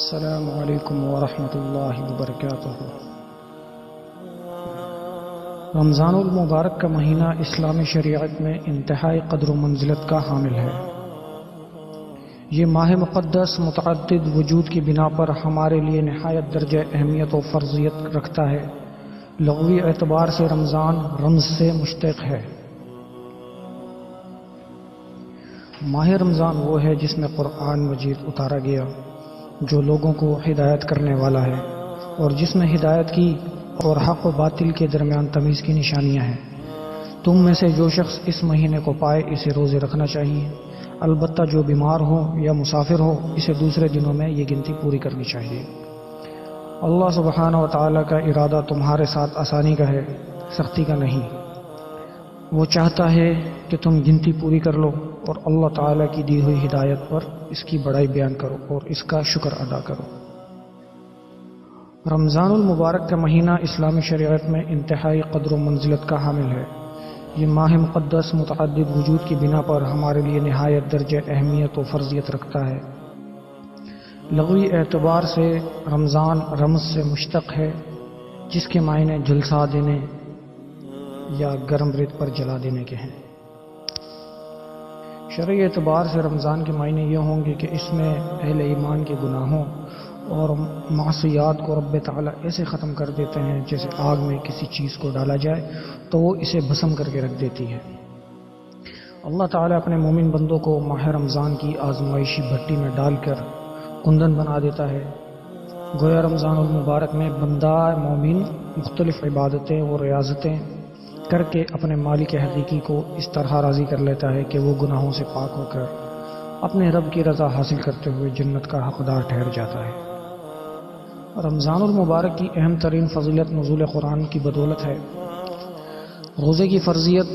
السلام علیکم ورحمۃ اللہ وبرکاتہ۔ رمضان المبارک کا مہینہ اسلامی شریعت میں انتہائی قدر و منزلت کا حامل ہے۔ یہ ماہ مقدس متعدد وجود کی بنا پر ہمارے لیے نہایت درجہ اہمیت و فرضیت رکھتا ہے۔ لغوی اعتبار سے رمضان رمز سے مشتق ہے۔ ماہ رمضان وہ ہے جس میں قرآن مجید اتارا گیا، جو لوگوں کو ہدایت کرنے والا ہے، اور جس میں ہدایت کی اور حق و باطل کے درمیان تمیز کی نشانیاں ہیں۔ تم میں سے جو شخص اس مہینے کو پائے اسے روزے رکھنا چاہیے، البتہ جو بیمار ہو یا مسافر ہو اسے دوسرے دنوں میں یہ گنتی پوری کرنی چاہیے۔ اللہ سبحانہ و تعالیٰ کا ارادہ تمہارے ساتھ آسانی کا ہے، سختی کا نہیں۔ وہ چاہتا ہے کہ تم گنتی پوری کر لو اور اللہ تعالیٰ کی دی ہوئی ہدایت پر اس کی بڑائی بیان کرو اور اس کا شکر ادا کرو۔ رمضان المبارک کا مہینہ اسلامی شریعت میں انتہائی قدر و منزلت کا حامل ہے۔ یہ ماہ مقدس متعدد وجود کی بنا پر ہمارے لیے نہایت درجہ اہمیت و فرضیت رکھتا ہے۔ لغوی اعتبار سے رمضان رمز سے مشتق ہے، جس کے معنی جھلسا دینے یا گرم ریت پر جلا دینے کے ہیں۔ شرعی اعتبار سے رمضان کے معنی یہ ہوں گے کہ اس میں اہل ایمان کے گناہوں اور معصیات کو رب تعالیٰ ایسے ختم کر دیتے ہیں جیسے آگ میں کسی چیز کو ڈالا جائے تو وہ اسے بھسم کر کے رکھ دیتی ہے۔ اللہ تعالیٰ اپنے مومن بندوں کو ماہ رمضان کی آزمائشی بھٹی میں ڈال کر کندن بنا دیتا ہے۔ گویا رمضان المبارک میں بندہ مومن مختلف عبادتیں اور ریاضتیں کر کے اپنے مالک حقیقی کو اس طرح راضی کر لیتا ہے کہ وہ گناہوں سے پاک ہو کر اپنے رب کی رضا حاصل کرتے ہوئے جنت کا حقدار ٹھہر جاتا ہے۔ رمضان المبارک کی اہم ترین فضیلت نزول قرآن کی بدولت ہے۔ روزے کی فرضیت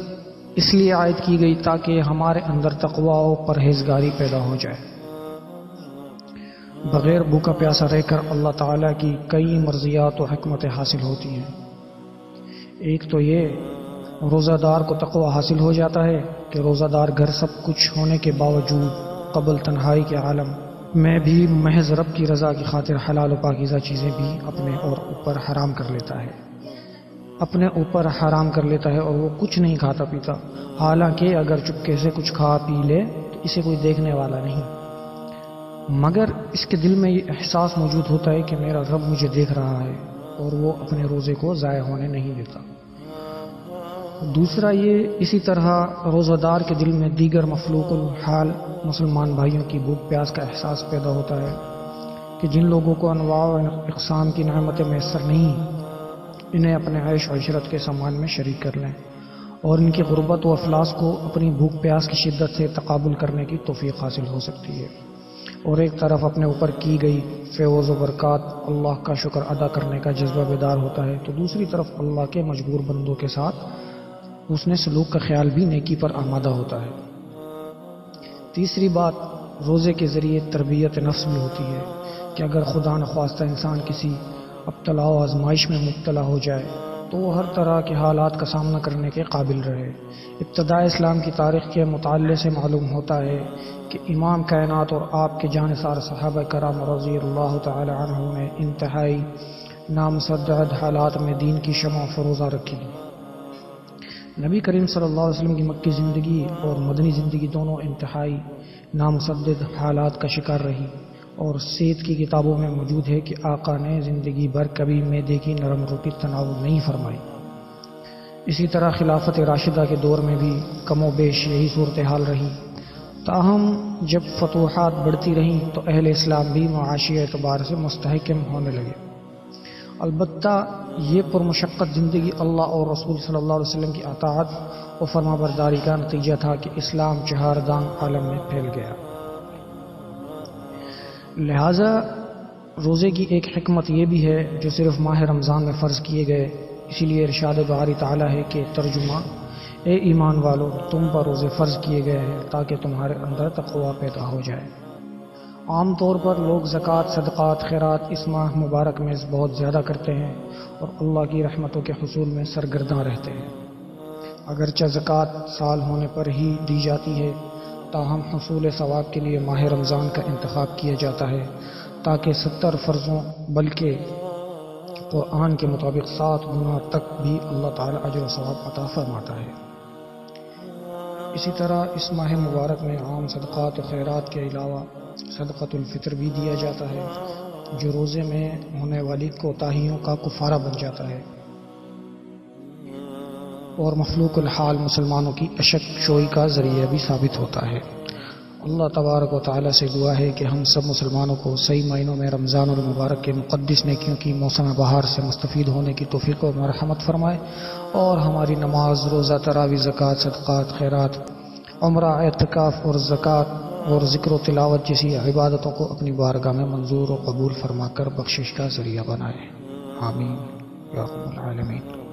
اس لیے عائد کی گئی تاکہ ہمارے اندر تقویٰ و پرہیزگاری پیدا ہو جائے۔ بغیر بھوکا پیاسا رہ کر اللہ تعالیٰ کی کئی مرضیات و حکمتیں حاصل ہوتی ہیں۔ ایک تو یہ روزہ دار کو تقویٰ حاصل ہو جاتا ہے کہ روزہ دار گھر سب کچھ ہونے کے باوجود قبل تنہائی کے عالم میں بھی محض رب کی رضا کی خاطر حلال و پاکیزہ چیزیں بھی اپنے اوپر حرام کر لیتا ہے اور وہ کچھ نہیں کھاتا پیتا، حالانکہ اگر چپکے سے کچھ کھا پی لے تو اسے کوئی دیکھنے والا نہیں، مگر اس کے دل میں یہ احساس موجود ہوتا ہے کہ میرا رب مجھے دیکھ رہا ہے اور وہ اپنے روزے کو ضائع ہونے نہیں دیتا۔ دوسرا یہ اسی طرح روزہ دار کے دل میں دیگر مخلوق الحال مسلمان بھائیوں کی بھوک پیاس کا احساس پیدا ہوتا ہے کہ جن لوگوں کو انواع و اقسام کی نعمتیں میسر نہیں، انہیں اپنے عیش و عشرت کے سامان میں شریک کر لیں اور ان کی غربت و افلاس کو اپنی بھوک پیاس کی شدت سے تقابل کرنے کی توفیق حاصل ہو سکتی ہے، اور ایک طرف اپنے اوپر کی گئی فیض و برکات اللہ کا شکر ادا کرنے کا جذبہ بیدار ہوتا ہے، تو دوسری طرف اللہ کے مجبور بندوں کے ساتھ حسن سلوک کا خیال بھی نیکی پر آمادہ ہوتا ہے۔ تیسری بات، روزے کے ذریعے تربیت نفس بھی ہوتی ہے کہ اگر خدا نخواستہ انسان کسی ابتلا و آزمائش میں مبتلا ہو جائے تو وہ ہر طرح کے حالات کا سامنا کرنے کے قابل رہے۔ ابتداء اسلام کی تاریخ کے مطالعے سے معلوم ہوتا ہے کہ امام کائنات اور آپ کے جانثار صحابہ کرام رضی اللہ تعالی عنہ نے انتہائی نامسدد حالات میں دین کی شمع فروزہ رکھی۔ نبی کریم صلی اللہ علیہ وسلم کی مکی زندگی اور مدنی زندگی دونوں انتہائی نامسدد حالات کا شکار رہی، اور سیرت کی کتابوں میں موجود ہے کہ آقا نے زندگی بھر کبھی معدے کی نرم روٹی تناول نہیں فرمائی۔ اسی طرح خلافت راشدہ کے دور میں بھی کم و بیش یہی صورتحال رہی، تاہم جب فتوحات بڑھتی رہیں تو اہل اسلام بھی معاشی اعتبار سے مستحکم ہونے لگے۔ البتہ یہ پرمشقت زندگی اللہ اور رسول صلی اللہ علیہ وسلم کی اطاعت و فرما برداری کا نتیجہ تھا کہ اسلام چہار دانگ عالم میں پھیل گیا۔ لہٰذا روزے کی ایک حکمت یہ بھی ہے جو صرف ماہ رمضان میں فرض کیے گئے، اسی لیے ارشاد باری تعالیٰ ہے کہ ترجمہ، اے ایمان والو تم پر روزے فرض کیے گئے ہیں تاکہ تمہارے اندر تقویٰ پیدا ہو جائے۔ عام طور پر لوگ زکوٰۃ، صدقات، خیرات اس ماہ مبارک میں بہت زیادہ کرتے ہیں اور اللہ کی رحمتوں کے حصول میں سرگرداں رہتے ہیں۔ اگرچہ زکوٰۃ سال ہونے پر ہی دی جاتی ہے، تاہم حصول ثواب کے لیے ماہ رمضان کا انتخاب کیا جاتا ہے تاکہ 70 فرضوں بلکہ قرآن کے مطابق 7 گنا تک بھی اللہ تعالیٰ اجر و ثواب عطا فرماتا ہے۔ اسی طرح اس ماہ مبارک میں عام صدقات و خیرات کے علاوہ صدقۃ الفطر بھی دیا جاتا ہے، جو روزے میں ہونے والی کوتاہیوں کا کفارہ بن جاتا ہے اور مخلوق الحال مسلمانوں کی اشک شوئی کا ذریعہ بھی ثابت ہوتا ہے۔ اللہ تبارک و تعالیٰ سے دعا ہے کہ ہم سب مسلمانوں کو صحیح مہینوں میں رمضان المبارک کے مقدس نیکیوں کی موسم بہار سے مستفید ہونے کی توفیق و مرحمت فرمائے، اور ہماری نماز، روزہ، تراویح، زکوٰۃ، صدقات، خیرات، عمرہ، اعتکاف اور زکوٰۃ اور ذکر و تلاوت جیسی عبادتوں کو اپنی بارگاہ میں منظور و قبول فرما کر بخشش کا ذریعہ بنائے۔ آمین یا رب العالمین۔